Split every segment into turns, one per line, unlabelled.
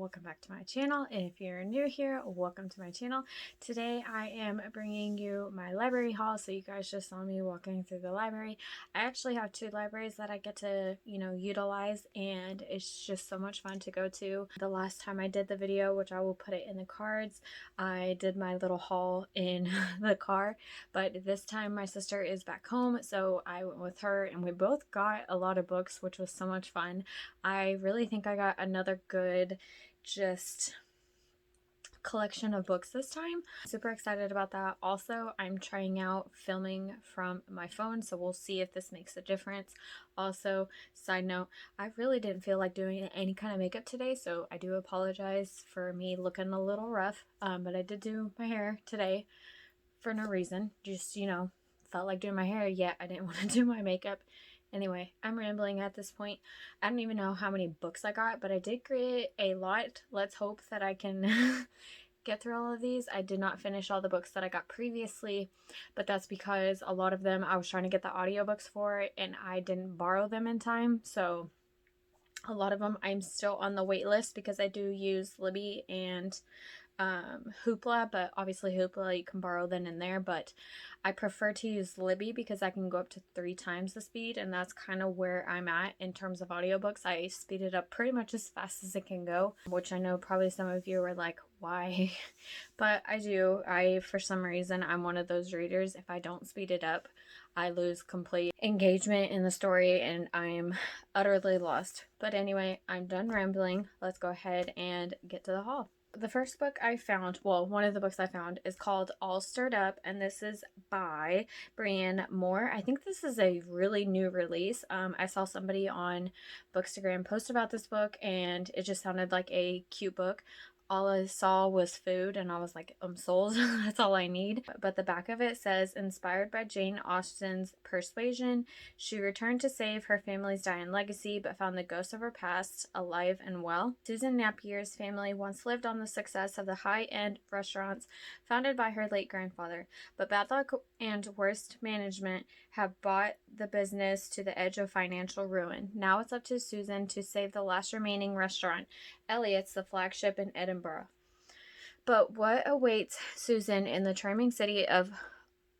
welcome back to my channel. If you're new here, welcome to my channel. Today I am bringing you my library haul. So you guys just saw me walking through the library. I actually have two libraries that I get to, utilize, and it's just so much fun to go to. The last time I did the video, which I will put it in the cards, I did my little haul in the car, but this time my sister is back home, so I went with her and we both got a lot of books, which was so much fun. I really think I got another good just collection of books this time. Super excited about that. Also, I'm trying out filming from my phone, so we'll see if this makes a difference. Also, side note, I really didn't feel like doing any kind of makeup today, so I do apologize for me looking a little rough, but I did do my hair today for no reason. Just, felt like doing my hair, yet I didn't want to do my makeup. Anyway, I'm rambling at this point. I don't even know how many books I got, but I did create a lot. Let's hope that I can get through all of these. I did not finish all the books that I got previously, but that's because a lot of them I was trying to get the audiobooks for and I didn't borrow them in time. So a lot of them I'm still on the wait list because I do use Libby and Hoopla, but obviously Hoopla you can borrow then and there, but I prefer to use Libby because I can go up to 3 times the speed, and that's kind of where I'm at in terms of audiobooks. I speed it up pretty much as fast as it can go, which I know probably some of you are like, why? But I do. For some reason, I'm one of those readers. If I don't speed it up, I lose complete engagement in the story and I'm utterly lost. But anyway, I'm done rambling. Let's go ahead and get to the haul. The first book I found, well, one of the books I found is called All Stirred Up, and this is by Brienne Moore. I think this is a really new release. I saw somebody on Bookstagram post about this book, and it just sounded like a cute book. All I saw was food, and I was like, sold. That's all I need. But the back of it says, inspired by Jane Austen's Persuasion, she returned to save her family's dying legacy, but found the ghost of her past alive and well. Susan Napier's family once lived on the success of the high-end restaurants founded by her late grandfather, but bad luck and worst management have brought the business to the edge of financial ruin. Now it's up to Susan to save the last remaining restaurant, Elliot's, the flagship in Edinburgh. But what awaits Susan in the charming city of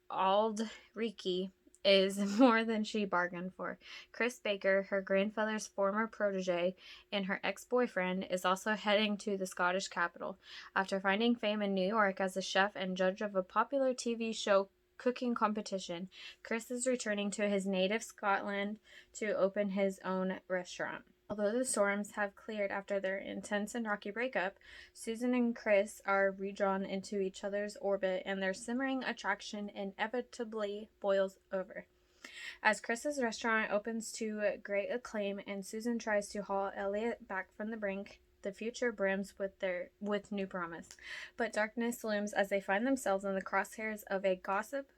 Aldrich is more than she bargained for. Chris Baker, her grandfather's former protege and her ex-boyfriend, is also heading to the Scottish capital. After finding fame in New York as a chef and judge of a popular TV show cooking competition, Chris is returning to his native Scotland to open his own restaurant. Although the storms have cleared after their intense and rocky breakup, Susan and Chris are redrawn into each other's orbit, and their simmering attraction inevitably boils over. As Chris's restaurant opens to great acclaim and Susan tries to haul Elliot back from the brink, the future brims with new promise. But darkness looms as they find themselves in the crosshairs of a gossip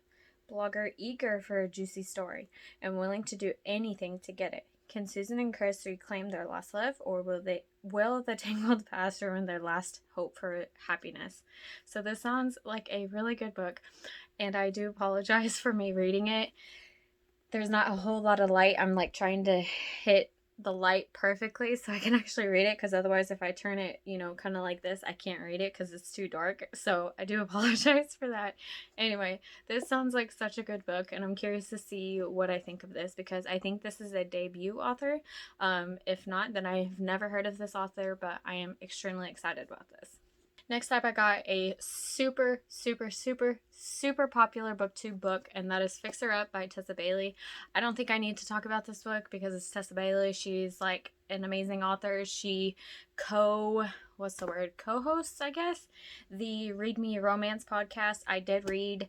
blogger eager for a juicy story and willing to do anything to get it. Can Susan and Chris reclaim their lost love, or will the tangled past ruin their last hope for happiness? So this sounds like a really good book, and I do apologize for me reading it. There's not a whole lot of light. I'm like trying to hit the light perfectly so I can actually read it, because otherwise if I turn it, kind of like this, I can't read it because it's too dark. So I do apologize for that. Anyway, this sounds like such a good book, and I'm curious to see what I think of this, because I think this is a debut author. If not, then I've never heard of this author, but I am extremely excited about this. Next up, I got a super, super, super, super popular booktube book, and that is Fix Her Up by Tessa Bailey. I don't think I need to talk about this book because it's Tessa Bailey. She's like an amazing author. She co-hosts, I guess, the Read Me Romance podcast. I did read,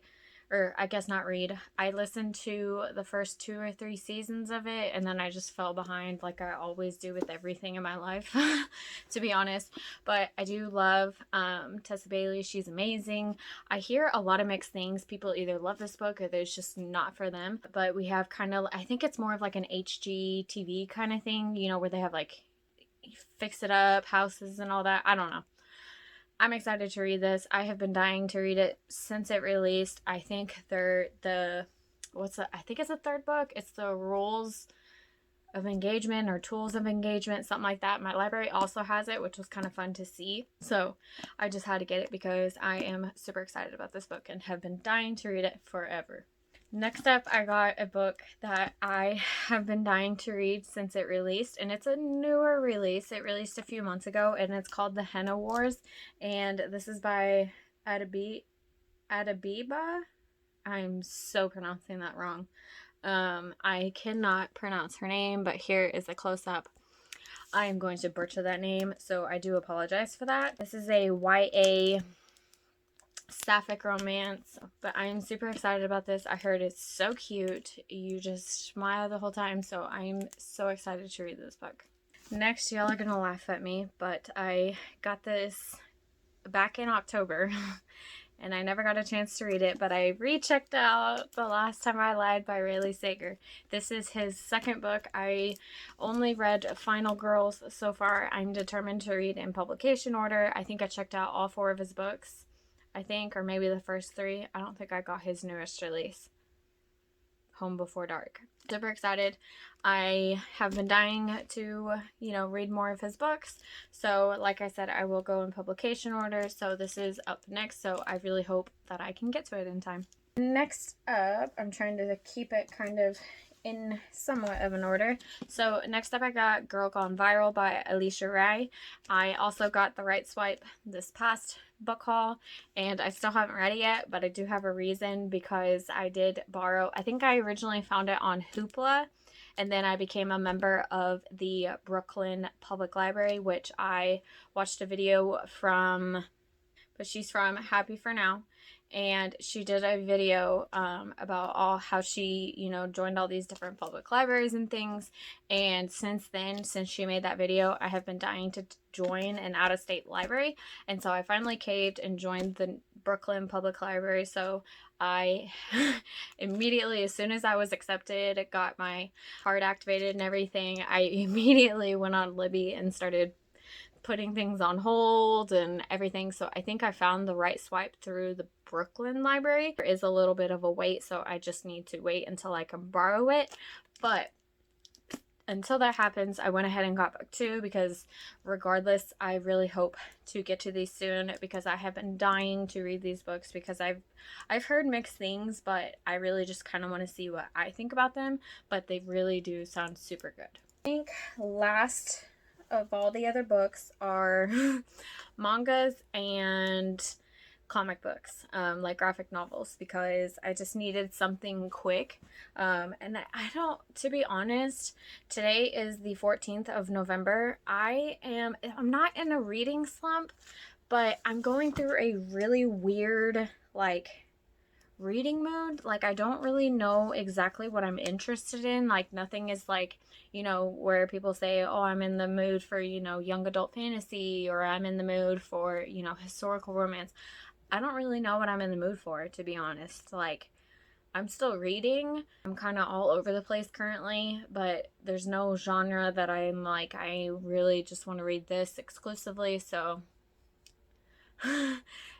or I guess not read. I listened to the first 2 or 3 seasons of it, and then I just fell behind like I always do with everything in my life, to be honest. But I do love Tessa Bailey. She's amazing. I hear a lot of mixed things. People either love this book or it's just not for them. But we have kind of, I think it's more of like an HGTV kind of thing, where they have like fix it up houses and all that. I don't know. I'm excited to read this. I have been dying to read it since it released. I think I think it's the third book. It's the rules of engagement or tools of engagement, something like that. My library also has it, which was kind of fun to see. So I just had to get it because I am super excited about this book and have been dying to read it forever. Next up, I got a book that I have been dying to read since it released, and it's a newer release. It released a few months ago, and it's called The Henna Wars, and this is by Adabiba. I'm so pronouncing that wrong. I cannot pronounce her name, but here is a close-up. I am going to butcher that name, so I do apologize for that. This is a YA sapphic romance, but I'm super excited about this. I heard it's so cute. You just smile the whole time, so I'm so excited to read this book. Next, y'all are gonna laugh at me, but I got this back in October and I never got a chance to read it, but I rechecked out The Last Time I Lied by Rayleigh Sager. This is his second book. I only read Final Girls so far. I'm determined to read in publication order. I think I checked out all 4 of his books, I think, or maybe the first 3. I don't think I got his newest release, Home Before Dark. Super excited. I have been dying to, read more of his books. So like I said, I will go in publication order. So this is up next. So I really hope that I can get to it in time. Next up, I'm trying to keep it kind of in somewhat of an order. So next up I got Girl Gone Viral by Alicia Rai. I also got The Right Swipe this past book haul, and I still haven't read it yet, but I do have a reason, because I did borrow, I think I originally found it on Hoopla, and then I became a member of the Brooklyn Public Library, which I watched a video from, but she's from Happy for Now, and she did a video about how she joined all these different public libraries and things. And since she made that video, I have been dying to join an out-of-state library, and so I finally caved and joined the Brooklyn Public Library. So I immediately, as soon as I was accepted, got my card activated and everything, I immediately went on Libby and started putting things on hold and everything. So I think I found The Right Swipe through the Brooklyn Library. There is a little bit of a wait, so I just need to wait until I can borrow it. But until that happens, I went ahead and got book 2, because regardless, I really hope to get to these soon, because I have been dying to read these books, because I've heard mixed things, but I really just kind of want to see what I think about them. But they really do sound super good. I think last of all the other books are mangas and comic books, like graphic novels, because I just needed something quick. And I don't, to be honest, today is the 14th of November. I'm not in a reading slump, but I'm going through a really weird, reading mood. I don't really know exactly what I'm interested in. Nothing is where people say, oh, I'm in the mood for, young adult fantasy, or I'm in the mood for, historical romance. I don't really know what I'm in the mood for, to be honest. I'm still reading. I'm kind of all over the place currently, but there's no genre that I'm I really just want to read this exclusively. So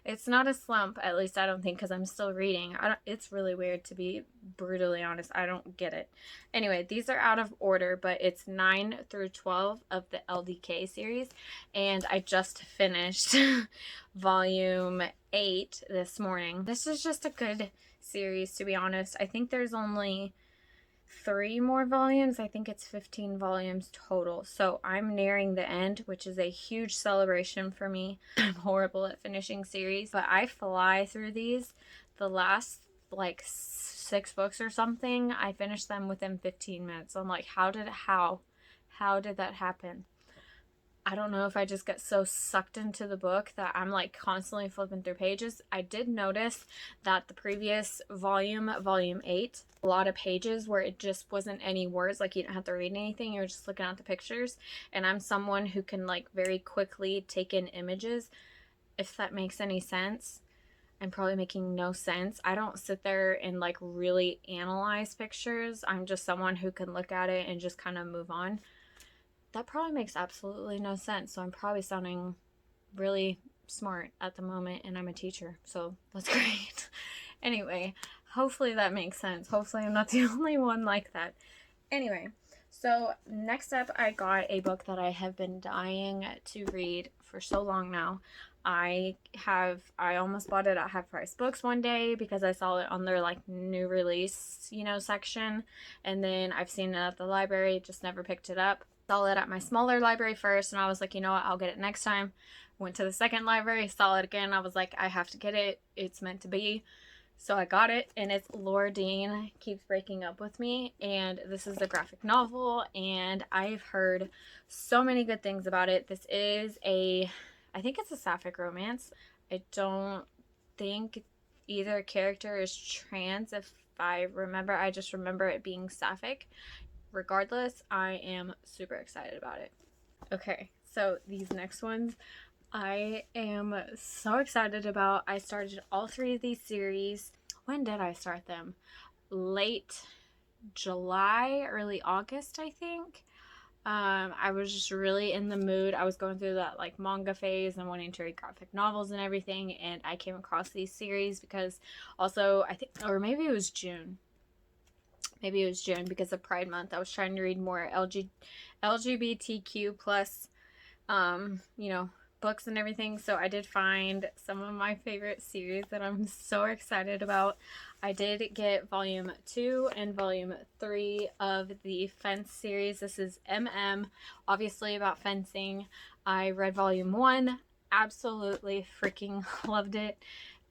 it's not a slump, at least I don't think, because I'm still reading. It's really weird, to be brutally honest. I don't get it. Anyway, these are out of order, but it's 9 through 12 of the LDK series, and I just finished volume 8 this morning. This is just a good series, to be honest. I think there's only 3 more volumes. I think it's 15 volumes total. So I'm nearing the end, which is a huge celebration for me. I'm horrible at finishing series, but I fly through these. The last 6 books or something, I finished them within 15 minutes. I'm like, how did that happen? I don't know if I just get so sucked into the book that I'm constantly flipping through pages. I did notice that the previous volume 8, a lot of pages where it just wasn't any words, you didn't have to read anything, you were just looking at the pictures. And I'm someone who can very quickly take in images, if that makes any sense. I'm probably making no sense. I don't sit there and really analyze pictures. I'm just someone who can look at it and just kind of move on. That probably makes absolutely no sense. So I'm probably sounding really smart at the moment, and I'm a teacher, so that's great. Anyway, hopefully that makes sense. Hopefully I'm not the only one like that. Anyway, So next up, I got a book that I have been dying to read for so long now. I almost bought it at Half Price Books one day because I saw it on their like new release, section. And then I've seen it at the library, just never picked it up. Saw it at my smaller library first, and I was like, you know what, I'll get it next time. Went to the second library, saw it again. I was like, I have to get it. It's meant to be. So I got it, and it's Laura Dean Keeps Breaking Up With Me, and this is a graphic novel, and I've heard so many good things about it. This is I think it's a sapphic romance. I don't think either character is trans, if I remember. I just remember it being sapphic. Regardless, I am super excited about it. Okay, so these next ones I am so excited about. I started all 3 of these series. When did I start them? Late July, early August, I think. I was just really in the mood. I was going through that like manga phase and wanting to read graphic novels and everything, and I came across these series because also I think, or maybe it was June. Maybe it was June because of Pride Month. I was trying to read more LGBTQ plus, books and everything. So I did find some of my favorite series that I'm so excited about. I did get volume 2 and volume 3 of the Fence series. This is MM, obviously about fencing. I read volume 1, absolutely freaking loved it.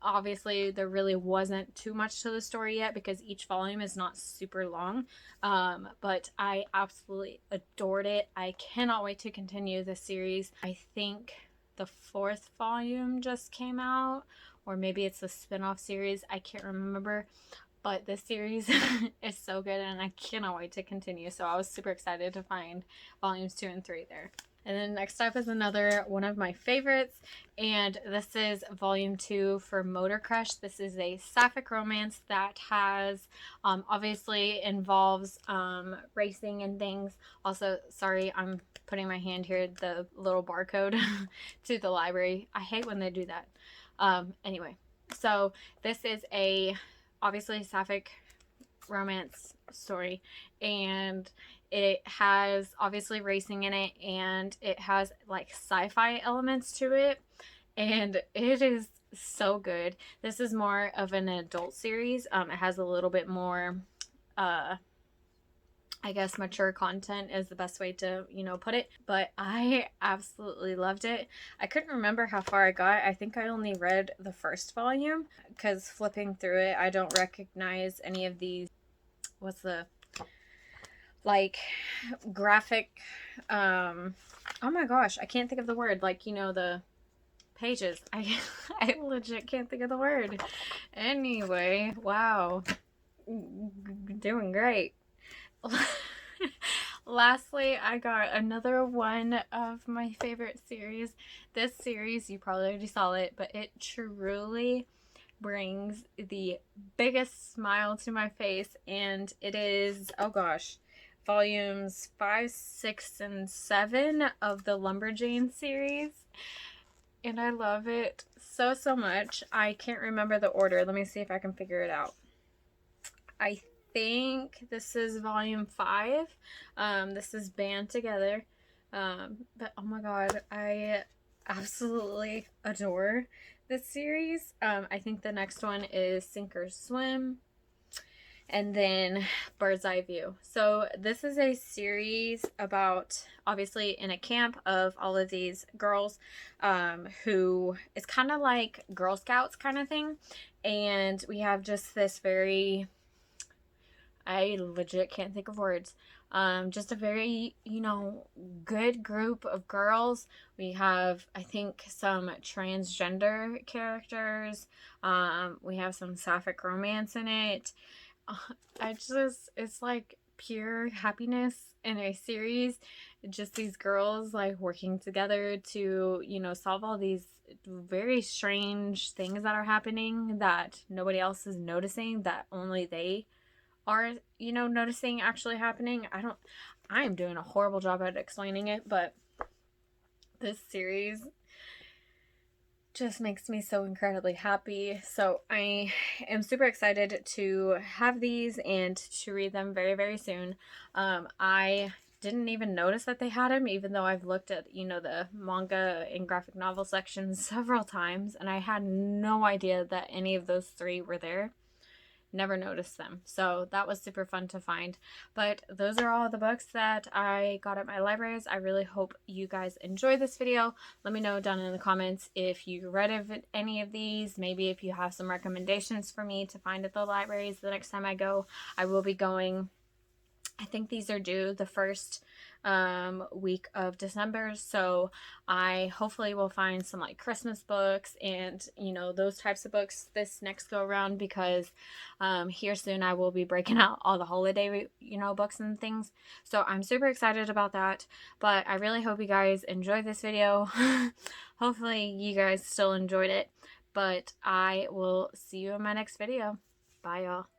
Obviously there really wasn't too much to the story yet because each volume is not super long, but I absolutely adored it. I cannot wait to continue the series. I think the 4th volume just came out, or maybe it's a spin-off series. I can't remember, but this series is so good and I cannot wait to continue. So I was super excited to find volumes 2 and 3 there. And then next up is another one of my favorites, and this is volume 2 for Motor Crush. This is a sapphic romance that has obviously involves racing and things. Also, sorry, I'm putting my hand here, the little barcode to the library. I hate when they do that. Anyway, so this is obviously a sapphic romance story, and it has obviously racing in it, and it has like sci-fi elements to it, and it is so good. This is more of an adult series. It has a little bit more I guess mature content is the best way to, put it. But I absolutely loved it. I couldn't remember how far I got. I think I only read the first volume because flipping through it, I don't recognize any of these. What's the like graphic? Oh my gosh, I can't think of the word. Like, the pages. I legit can't think of the word. Anyway, wow. Doing great. Lastly, I got another one of my favorite series. This series, you probably already saw it, but it truly brings the biggest smile to my face, and it is, oh gosh, volumes 5, 6, and 7 of the Lumberjane series, and I love it so much. I can't remember the order. Let me see if I can figure it out. I think this is volume 5. This is Band Together. But oh my god, I absolutely adore this series. I think the next one is Sink or Swim, and then Bird's Eye View. So this is a series about, obviously, in a camp of all of these girls, who is kind of like Girl Scouts kind of thing, and we have just this I legit can't think of words. Just a very, good group of girls. We have, I think, some transgender characters. We have some sapphic romance in it. It's like pure happiness in a series. Just these girls like working together to, solve all these very strange things that are happening that nobody else is noticing, that only they are, noticing actually happening. I am doing a horrible job at explaining it, but this series just makes me so incredibly happy. So I am super excited to have these and to read them very, very soon. I didn't even notice that they had them, even though I've looked at, you know, the manga and graphic novel sections several times, and I had no idea that any of those three were there. Never noticed them. So that was super fun to find. But those are all the books that I got at my libraries. I really hope you guys enjoy this video. Let me know down in the comments if you read any of these. Maybe if you have some recommendations for me to find at the libraries the next time I go. I will be going, I think these are due the first week of December, so I hopefully will find some like Christmas books and, you know, those types of books this next go around, because here soon I will be breaking out all the holiday, you know, books and things. So I'm super excited about that. But I really hope you guys enjoyed this video. Hopefully you guys still enjoyed it, but I will see you in my next video. Bye, y'all.